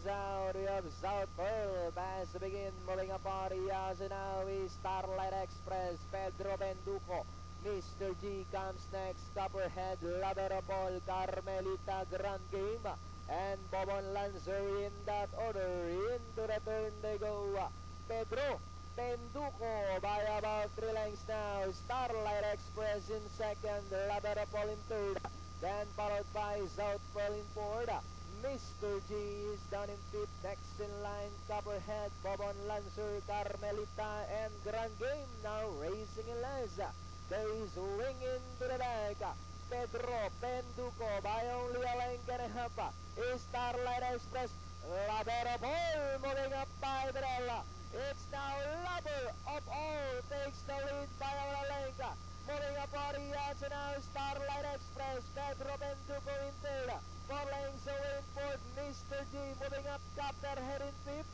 goes out. We have South Pearl. Pass to begin. Moving up on the so now is Starlight Express. Pedro Benduco. Mr. G comes next. Copperhead, Laberapol, Carmelita, Grand Game. And Bobon Lancer in that order. Into the turn they go. Pedro Benduco by about 3 lengths now. Starlight Express in second. Laberapol in third. Then followed by South Pearl in fourth. Mr. G is down in fifth. Next in line, Copperhead, Bobon Lancer, Carmelita, and Grand Game now racing in last. They swing into the back. Pedro Benduco by only a length and a half. Is Starlight Express. Laberapol moving up by Brella. It's now Lover of All takes the lead by a length. Moving up on the so now Starlight Express. Pedro Benduco in third. 4 lengths away in fourth. Mr. G moving up. Copperhead in fifth.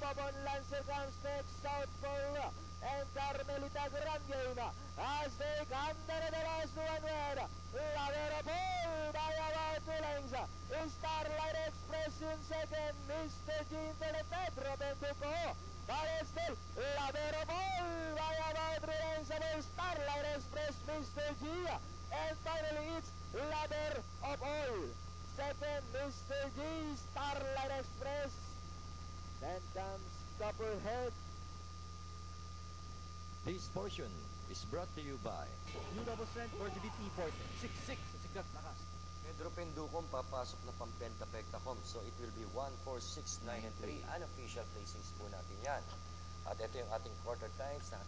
Bobon Lancer comes next. South Pearl and Carmelita Grand Game as they come to the last 100. Laberapol by about 2 lengths. Starlight Express in second. Mr. G in third. Pedro Benduco. But still, Laberapol by about 3 lengths above Starlight Express, Mr. G. And finally, it's Ladder of All. Second, Mr. G, Starlight Express. Then comes Copperhead. This portion is brought to you by New Double Strength for GBT Forte. 6-6 sa siglat lakas. Pedro Benduco papasok na Pampenta-Pectacom. So it will be 1, 4, 6, 9, and 3. Unofficial placings po natin yan. At ito yung ating quarter times na